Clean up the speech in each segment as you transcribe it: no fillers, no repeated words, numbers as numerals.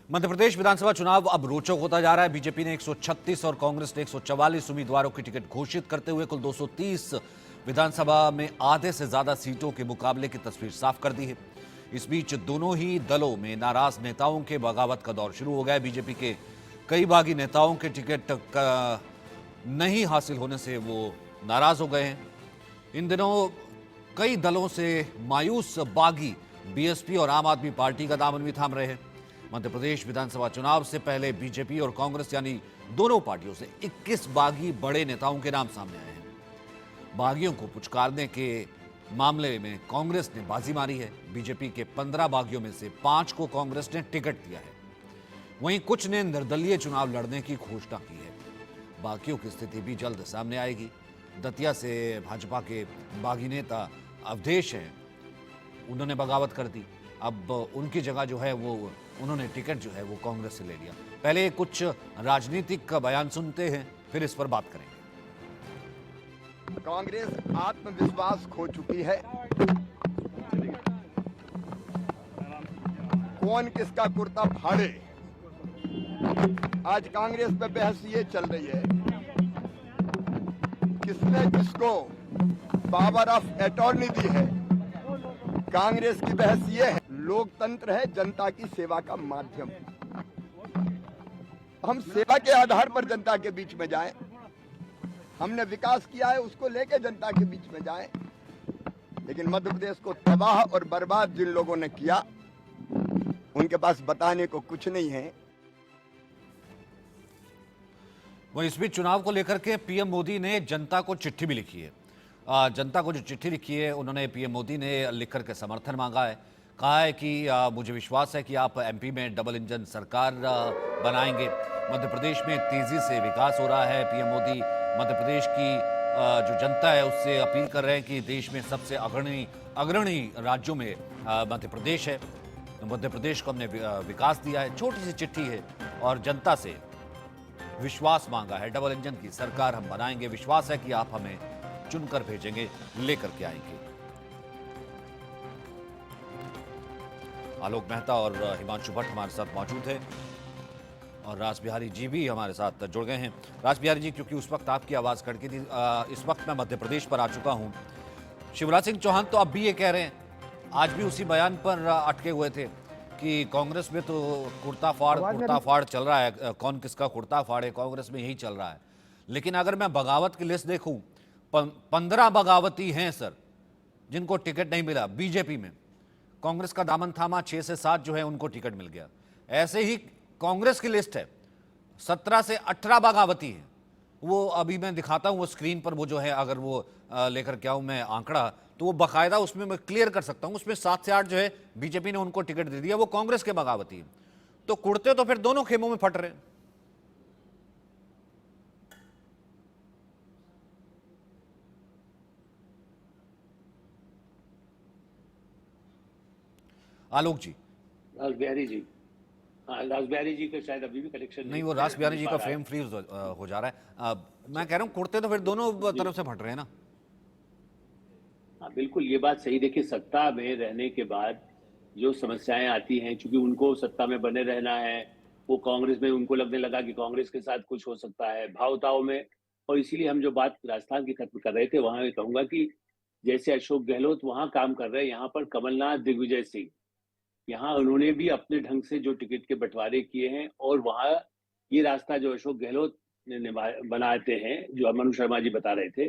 मध्य प्रदेश विधानसभा चुनाव अब रोचक होता जा रहा है। बीजेपी ने 136 और कांग्रेस ने 144 उम्मीदवारों की टिकट घोषित करते हुए कुल 230 विधानसभा में आधे से ज्यादा सीटों के मुकाबले की तस्वीर साफ कर दी है। इस बीच दोनों ही दलों में नाराज नेताओं के बगावत का दौर शुरू हो गया है। बीजेपी के कई बागी नेताओं के टिकट का नहीं हासिल होने से वो नाराज हो गए हैं। इन दिनों कई दलों से मायूस बागी बीएसपी और आम आदमी पार्टी का दामन भी थाम रहे हैं। मध्य प्रदेश विधानसभा चुनाव से पहले बीजेपी और कांग्रेस यानी दोनों पार्टियों से 21 बागी बड़े नेताओं के नाम सामने आए हैं। बागियों को पुचकारने के मामले में कांग्रेस ने बाजी मारी है। बीजेपी के 15 बागियों में से 5 को कांग्रेस ने टिकट दिया है, वहीं कुछ ने निर्दलीय चुनाव लड़ने की घोषणा की है। बागियों की स्थिति भी जल्द सामने आएगी। दतिया से भाजपा के बागी नेता अवधेश हैं, उन्होंने बगावत कर दी। अब उनकी जगह जो है वो उन्होंने टिकट जो है वो कांग्रेस से ले लिया। पहले कुछ राजनीतिक का बयान सुनते हैं, फिर इस पर बात करेंगे। कांग्रेस आत्मविश्वास खो चुकी है। कौन किसका कुर्ता फाड़े, आज कांग्रेस पे बहस ये चल रही है किसने किसको पावर ऑफ अटॉर्नी दी है। कांग्रेस की बहस ये है, लोकतंत्र है जनता की सेवा का माध्यम। हम सेवा के आधार पर जनता के बीच में जाएं। हमने विकास किया है, उसको लेके जनता के बीच में जाएं। लेकिन मध्य प्रदेश को तबाह और बर्बाद जिन लोगों ने किया, उनके पास बताने को कुछ नहीं है। वहीं इस बीच चुनाव को लेकर के पीएम मोदी ने जनता को चिट्ठी भी लिखी है। जनता को जो चिट्ठी लिखी है, उन्होंने पीएम मोदी ने लिख करके समर्थन मांगा है। कहा है कि मुझे विश्वास है कि आप एमपी में डबल इंजन सरकार बनाएंगे। मध्य प्रदेश में तेजी से विकास हो रहा है। पीएम मोदी मध्य प्रदेश की जो जनता है उससे अपील कर रहे हैं कि देश में सबसे अग्रणी राज्यों में मध्य प्रदेश है। मध्य प्रदेश को हमने विकास दिया है। छोटी सी चिट्ठी है और जनता से विश्वास मांगा है। डबल इंजन की सरकार हम बनाएंगे, विश्वास है कि आप हमें चुनकर भेजेंगे, लेकर के आएंगे। आलोक मेहता और हिमांशु भट्ट हमारे साथ मौजूद हैं और राज बिहारी जी भी हमारे साथ जुड़ गए हैं। राज बिहारी जी, क्योंकि उस वक्त आपकी आवाज़ कड़की थी, इस वक्त मैं मध्य प्रदेश पर आ चुका हूं। शिवराज सिंह चौहान तो अब भी ये कह रहे हैं, आज भी उसी बयान पर अटके हुए थे कि कांग्रेस में तो कुर्ता फाड़ चल रहा है। कौन किसका कुर्ता फाड़े, कांग्रेस में यही चल रहा है। लेकिन अगर मैं बगावत की लिस्ट देखूं, 15 बगावती हैं सर जिनको टिकट नहीं मिला बीजेपी में। कांग्रेस का दामन थामा, 6 से 7 जो है उनको टिकट मिल गया। ऐसे ही कांग्रेस की लिस्ट है, 17 से 18 बगावती हैं। वो अभी मैं दिखाता हूं वो स्क्रीन पर, वो जो है अगर वो लेकर के आऊं मैं आंकड़ा, तो वो बाकायदा उसमें मैं क्लियर कर सकता हूं। उसमें 7 से 8 जो है बीजेपी ने उनको टिकट दे दिया, वो कांग्रेस के बगावती हैं। तो कुर्ते तो फिर दोनों खेमों में फट रहे हैं। आलोक जी, राज बिहारी जी, हाँ, राज बिहारी जी का शायद अभी भी कनेक्शन नहीं, वो राज बिहारी जी का फ्रेम फ्रीज हो जा रहा है। मैं कह रहा हूं कुर्ते तो फिर दोनों तरफ से फट रहे हैं ना। हाँ, बिल्कुल ये बात सही। देखिए, सत्ता में रहने के बाद जो समस्याएं आती हैं, चूंकि उनको सत्ता में बने रहना है, वो कांग्रेस में उनको लगने लगा कि कांग्रेस के साथ कुछ हो सकता है भावताव में। और इसीलिए हम जो बात राजस्थान की खत्म कर रहे थे, वहां मैं कहूंगा कि जैसे अशोक गहलोत वहां काम कर रहे हैं, यहाँ पर कमलनाथ, दिग्विजय सिंह, यहाँ उन्होंने भी अपने ढंग से जो टिकट के बंटवारे किए हैं। और वहां ये रास्ता जो अशोक गहलोत ने बनाते हैं, जो मनु शर्मा जी बता रहे थे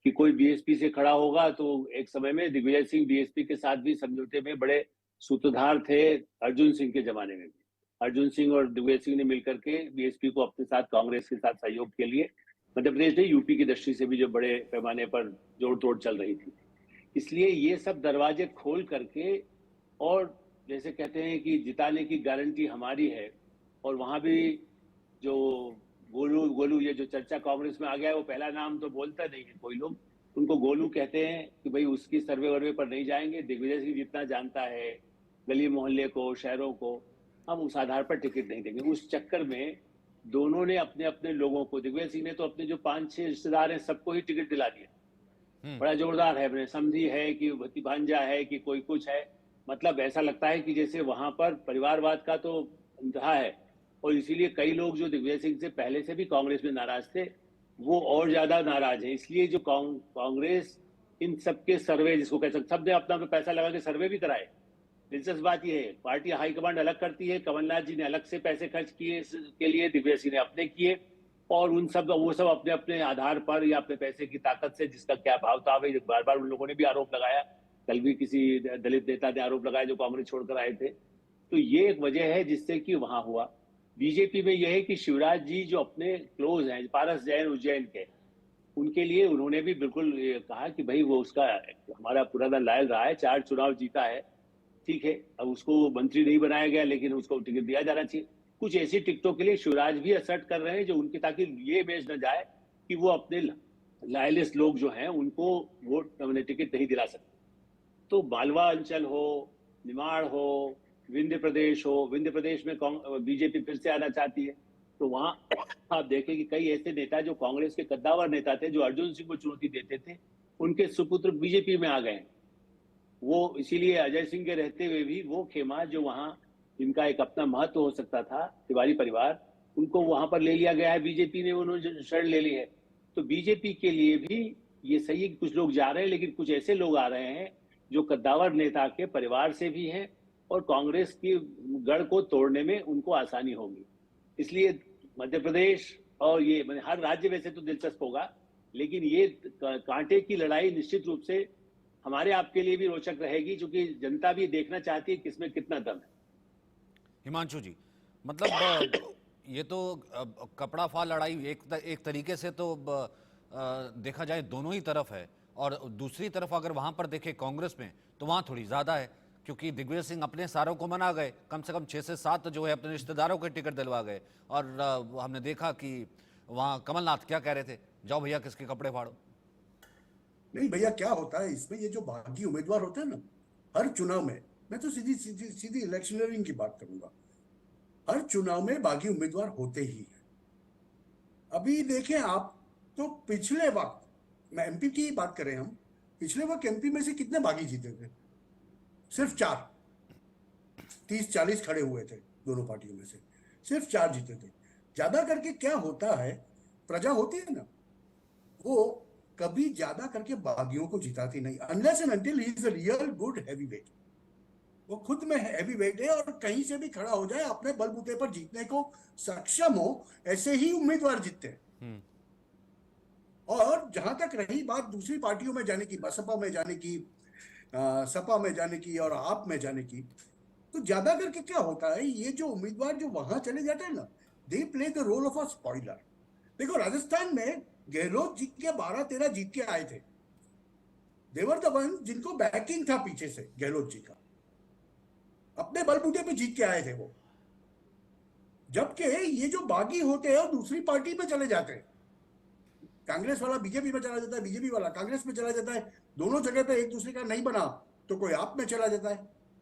कि कोई बीएसपी से खड़ा होगा, तो एक समय में दिग्विजय सिंह बीएसपी के साथ भी समझौते में बड़े सूत्रधार थे। अर्जुन सिंह के जमाने में भी अर्जुन सिंह और दिग्विजय सिंह ने मिलकर के बीएसपी को अपने साथ, कांग्रेस के साथ सहयोग के लिए मध्य प्रदेश में, यूपी की दृष्टि से भी जो बड़े पैमाने पर जोड़ तोड़ चल रही थी। इसलिए ये सब दरवाजे खोल करके, और जैसे कहते हैं कि जिताने की गारंटी हमारी है। और वहां भी जो गोलू गोलू ये जो चर्चा कांग्रेस में आ गया है, वो पहला नाम तो बोलता नहीं है कोई लोग, उनको गोलू कहते हैं कि भाई उसकी सर्वे वर्वे पर नहीं जाएंगे। दिग्विजय सिंह जितना जानता है गली मोहल्ले को, शहरों को, हम उस आधार पर टिकट नहीं देंगे। उस चक्कर में दोनों ने अपने अपने लोगों को, दिग्विजय सिंह ने तो अपने जो 5-6 रिश्तेदार हैं सबको ही टिकट दिला दिया। बड़ा जोरदार है, अपने समझी है कि भतीभांजा है कि कोई कुछ है। मतलब ऐसा लगता है कि जैसे वहां पर परिवारवाद का तो रहा है। और इसीलिए कई लोग जो दिग्विजय सिंह से पहले से भी कांग्रेस में नाराज थे, वो और ज्यादा नाराज हैं। इसलिए जो कांग्रेस इन सबके सर्वे, जिसको कह सकते, सबने अपना पैसा लगा के सर्वे भी कराए। दिलचस्प बात यह है, पार्टी हाईकमांड अलग करती है, कमलनाथ जी ने अलग से पैसे खर्च किए इसके लिए, दिग्विजय सिंह ने अपने किए, और वो सब अपने अपने आधार पर या अपने पैसे की ताकत से, जिसका क्या भाव था, बार बार उन लोगों ने भी आरोप लगाया। कल भी किसी दलित नेता ने आरोप लगाया जो कांग्रेस छोड़कर आए थे। तो ये एक वजह है जिससे कि वहां हुआ। बीजेपी में यह है कि शिवराज जी जो अपने क्लोज हैं, पारस जैन उज्जैन के, उनके लिए उन्होंने भी बिल्कुल कहा कि भाई वो उसका हमारा पुराना लायल रहा है, 4 चुनाव जीता है, ठीक है, अब उसको मंत्री नहीं बनाया गया लेकिन उसको टिकट दिया जाना चाहिए। कुछ ऐसी टिकटों के लिए शिवराज भी असर्ट कर रहे हैं जो उनकी, ताकि ये इमेज न जाए कि वो अपने लायलिस्ट लोग जो हैं उनको वोट टिकट नहीं दिला सकते। तो मालवा अंचल हो, निमाड़ हो, विंध्य प्रदेश हो, विंध्य प्रदेश में बीजेपी फिर से आना चाहती है। तो वहां आप देखें कि कई ऐसे नेता जो कांग्रेस के कद्दावर नेता थे, जो अर्जुन सिंह को चुनौती देते थे, उनके सुपुत्र बीजेपी में आ गए। वो इसीलिए अजय सिंह के रहते हुए भी वो खेमा जो वहां जिनका एक अपना महत्व हो सकता था, तिवारी परिवार, उनको वहां पर ले लिया गया है बीजेपी ने, उन्होंने शरण ले ली है। तो बीजेपी के लिए भी ये सही है कि कुछ लोग जा रहे हैं, लेकिन कुछ ऐसे लोग आ रहे हैं जो कद्दावर नेता के परिवार से भी हैं और कांग्रेस की गढ़ को तोड़ने में उनको आसानी होगी। इसलिए मध्य प्रदेश और ये हर राज्य वैसे तो दिलचस्प होगा, लेकिन ये कांटे की लड़ाई निश्चित रूप से हमारे आपके लिए भी रोचक रहेगी, क्योंकि जनता भी देखना चाहती है किसमें कितना दम है। हिमांशु जी, मतलब ये तो कपड़ा फाड़ लड़ाई एक तरीके से तो देखा जाए दोनों ही तरफ है, और दूसरी तरफ अगर वहां पर देखें कांग्रेस में तो वहां थोड़ी ज्यादा है, क्योंकि दिग्विजय सिंह अपने सारों को मना गए, कम से कम 6 से 7 जो है अपने रिश्तेदारों के टिकट दिलवा गए। और हमने देखा कि वहां कमलनाथ क्या कह रहे थे, जाओ भैया किसके कपड़े फाड़ो। नहीं भैया, क्या होता है इसमें, ये जो बागी उम्मीदवार होते हैं ना, हर चुनाव में, मैं तो सीधी इलेक्शनरिंग की बात करूंगा, हर चुनाव में बागी उम्मीदवार होते ही हैं। अभी देखें आप, तो पिछले वक्त, मैं एमपी की बात करें हम, पिछले वक्त एमपी में से कितने बागी जीते थे? सिर्फ 4। 30-40 खड़े हुए थे दोनों पार्टियों में से, सिर्फ 4 जीते थे। ज्यादा करके क्या होता है, प्रजा होती है ना, वो कभी ज्यादा करके बागियों को जिताती नहीं, unless and until he is a real good heavyweight. वो खुद में हैवीवेट है और कहीं से भी खड़ा हो जाए, अपने बलबूते पर जीतने को सक्षम हो, ऐसे ही उम्मीदवार जीतते हैं। और जहां तक रही बात दूसरी पार्टियों में जाने की, बसपा में जाने की, सपा में जाने की और आप में जाने की, तो ज्यादा करके क्या होता है, ये जो उम्मीदवार जो वहां चले जाते हैं ना, they play the role of a spoiler. देखो राजस्थान में गहलोत जी के 12-13 जीत के आए थे, देवर द वन जिनको बैकिंग था पीछे से गहलोत जी का, अपने बलबूते पे जीत के आए थे वो। जबकि ये जो बागी होते हैं और दूसरी पार्टी में चले जाते हैं, कांग्रेस वाला बीजेपी में चला जाता है, बीजेपी वाला कांग्रेस में चला जाता है, दोनों जगह पे एक दूसरे का नहीं बना तो कोई आप में चला जाता है।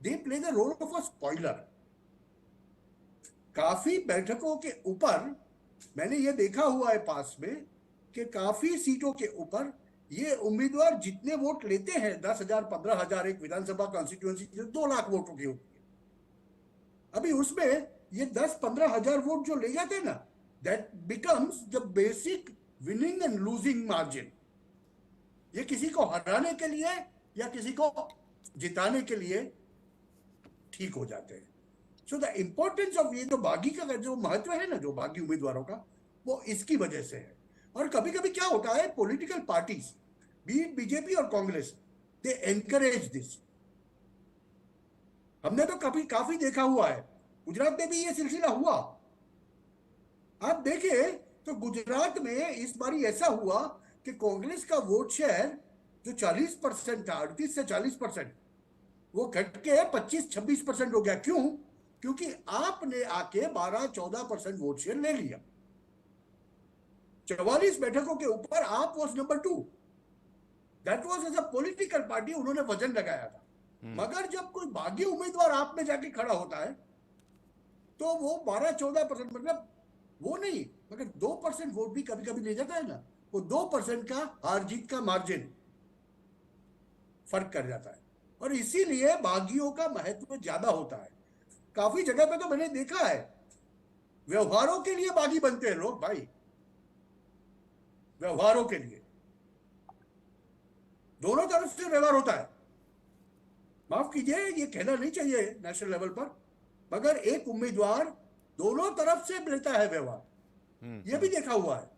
They play the role of a spoiler. काफी बैठकों के ऊपर मैंने ये देखा हुआ है पास में कि काफी सीटों के ऊपर ये उम्मीदवार जितने वोट लेते हैं, 10,000 15,000 एक विधानसभा कॉन्स्टिट्यूएंसी 2 लाख वोटों की होती है, अभी उसमें ये 10-15 हजार वोट जो ले जाते हैं ना, that becomes the basic winning and losing margin. ये किसी को हराने के लिए या किसी को जिताने के लिए ठीक हो जाते हैं। सो द इंपॉर्टेंस ऑफ ये जो बागी का जो महत्व है ना, जो बागी उम्मीदवारों का, वो इसकी वजह से है। और कभी कभी क्या होता है, पॉलिटिकल पार्टीज, बीजेपी और कांग्रेस, दे एनकरेज दिस। हमने तो काफी देखा हुआ है, गुजरात में भी ये सिलसिला हुआ। आप देखें तो गुजरात में इस बार ऐसा हुआ कि कांग्रेस का वोट शेयर जो 40% था, 38 से 40%, वो घट के 25-26% हो गया। क्यों? क्योंकि आपने आके 12-14% वोट शेयर ले लिया। 44 बैठकों के ऊपर आप was number 2। That was as a political party, उन्होंने वजन लगाया था। मगर जब कोई बागी उम्मीदवार आप में जाके खड़ा होता है तो वो 12-14%, मतलब वो नहीं मगर 2% वोट भी कभी कभी ले जाता है ना, वो 2% का हार जीत का मार्जिन फर्क कर जाता है। और इसीलिए बागियों का महत्व ज्यादा होता है। काफी जगह पे तो मैंने देखा है व्यवहारों के लिए बागी बनते हैं लोग भाई, व्यवहारों के लिए। दोनों तरफ से व्यवहार होता है। माफ कीजिए, ये कहना नहीं चाहिए नेशनल लेवल पर, मगर एक उम्मीदवार दोनों तरफ से लेता है व्यवहार, ये भी देखा हुआ है।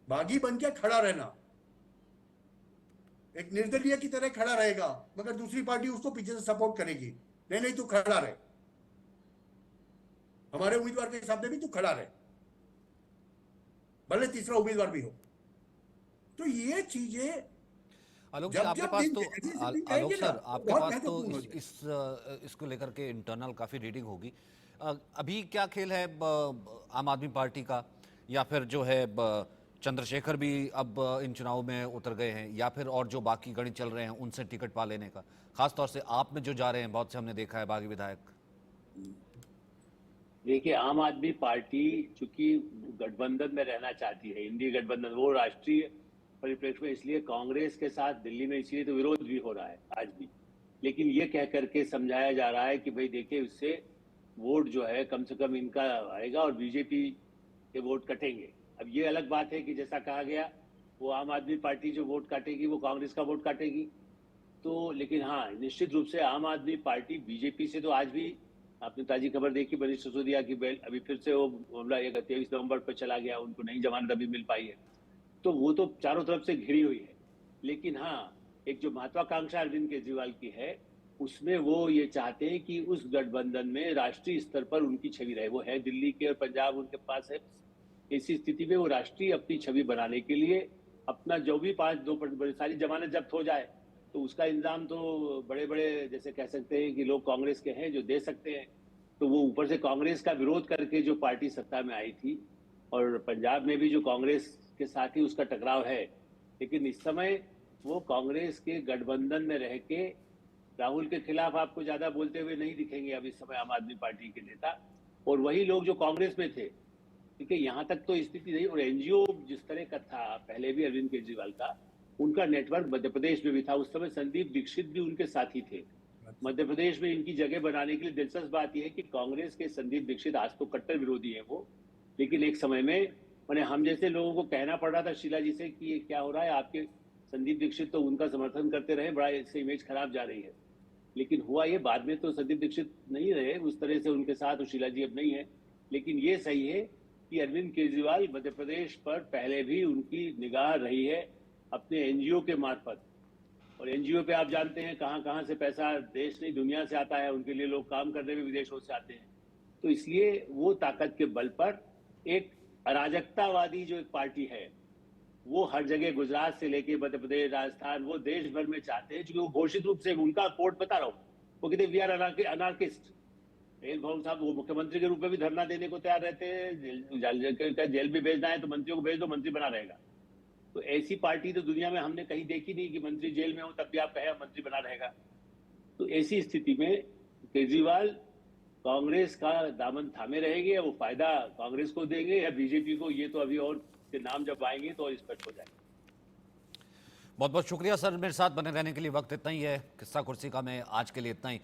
बागी बन के खड़ा रहना, एक निर्दलीय की तरह खड़ा रहेगा, मगर दूसरी पार्टी उसको पीछे से सपोर्ट करेगी, नहीं नहीं तू खड़ा रहे, हमारे उम्मीदवार के सामने भी तू खड़ा रहे, भले तीसरा उम्मीदवार भी हो। तो ये चीजें आलोक जब सर, आपके जब पास दिन तो जैसे जैसे दिन आलोक जाएंगे ना, सर, आपके बहुत पास तो महत्वपूर्ण हो जाएगा। इसको लेकर के इंटरनल काफी रीडिंग होगी। अभी क्या खेल है आम आदमी पार्टी का, या फिर जो है चंद्रशेखर भी अब इन चुनाव में उतर गए हैं, या फिर और जो बाकी गणित चल रहे हैं उनसे टिकट पा लेने का, खासतौर से आप में जो जा रहे हैं, बहुत से हमने देखा है बागी विधायक। देखिए, आम आदमी पार्टी चूंकि गठबंधन में रहना चाहती है, इंडी गठबंधन, वो राष्ट्रीय परिप्रेक्ष्य में, इसलिए कांग्रेस के साथ दिल्ली में इसलिए तो विरोध भी हो रहा है आज भी। लेकिन ये कह करके समझाया जा रहा है कि भाई देखिए, उससे वोट जो है कम से कम इनका आएगा और बीजेपी के वोट कटेंगे। अब ये अलग बात है कि जैसा कहा गया, वो आम आदमी पार्टी जो वोट काटेगी वो कांग्रेस का वोट काटेगी। तो लेकिन हाँ, निश्चित रूप से आम आदमी पार्टी बीजेपी से तो आज भी, आपने ताजी खबर देखी मनीष सिसोदिया की अभी फिर से वो मामला 23 नवंबर पर चला गया, उनको नई जमानत अभी मिल पाई है। तो वो तो चारों तरफ से घिरी हुई है। लेकिन हाँ, एक जो महत्वाकांक्षा अरविंद केजरीवाल की है, उसमें वो ये चाहते हैं कि उस गठबंधन में राष्ट्रीय स्तर पर उनकी छवि रहे। वो है दिल्ली के और पंजाब उनके पास है। ऐसी स्थिति में वो राष्ट्रीय अपनी छवि बनाने के लिए अपना जो भी 5-2 सारी जमानत जब्त हो जाए, तो उसका इंतजाम तो बड़े बड़े, जैसे कह सकते हैं कि लोग कांग्रेस के हैं जो दे सकते हैं। तो वो ऊपर से कांग्रेस का विरोध करके जो पार्टी सत्ता में आई थी, और पंजाब में भी जो कांग्रेस के साथ ही उसका टकराव है, लेकिन इस समय वो कांग्रेस के गठबंधन में रह के राहुल के खिलाफ आपको ज्यादा बोलते हुए नहीं दिखेंगे अब इस समय आम आदमी पार्टी के नेता। और वही लोग जो कांग्रेस में थे, ठीक है, यहाँ तक तो स्थिति नहीं। और एनजीओ जिस तरह का था पहले भी अरविंद केजरीवाल का, उनका नेटवर्क मध्य प्रदेश में भी था। उस समय संदीप दीक्षित भी उनके साथी थे। मध्य प्रदेश में इनकी जगह बनाने के लिए दिलचस्प बात यह है कि कांग्रेस के संदीप दीक्षित आज तो कट्टर विरोधी है वो, लेकिन एक समय में मैंने हम जैसे लोगों को कहना पड़ रहा था शीला जी से कि ये क्या हो रहा है, आपके संदीप दीक्षित तो उनका समर्थन करते रहे, बड़ा इससे इमेज खराब जा रही है। लेकिन हुआ ये, बाद में तो संदीप दीक्षित नहीं रहे उस तरह से उनके साथ, और शीला जी अब नहीं है। लेकिन ये सही है कि अरविंद केजरीवाल मध्य प्रदेश पर पहले भी उनकी निगाह रही है अपने एनजीओ के मार्फत। और एनजीओ पे आप जानते हैं कहां कहां से पैसा देश नहीं दुनिया से आता है, उनके लिए लोग काम करने में विदेशों से आते हैं। तो इसलिए वो ताकत के बल पर एक अराजकतावादी जो एक पार्टी है, वो हर जगह गुजरात से लेके मध्य प्रदेश, राजस्थान, वो देश भर में चाहते हैं, क्योंकि वो घोषित रूप से उनका कोर्ट बता रहा हूँ, वो कहते वी आर अनार्किस्ट। भवन साहब वो मुख्यमंत्री के रूप में भी धरना देने को तैयार रहते हैं, जेल भी भेजना है तो मंत्रियों को भेज दो, मंत्री बना रहेगा। तो ऐसी पार्टी तो दुनिया में हमने कहीं देखी नहीं कि मंत्री जेल में हो तब भी आप कहें मंत्री बना रहेगा। तो ऐसी स्थिति में केजरीवाल कांग्रेस का दामन थामे रहेंगे, या वो फायदा कांग्रेस को देंगे या बीजेपी को, ये तो अभी और के नाम जब आएंगे तो और स्पष्ट हो जाएगा। बहुत बहुत शुक्रिया सर, मेरे साथ बने रहने के लिए। वक्त इतना ही है, किस्सा कुर्सी का मैं आज के लिए इतना ही।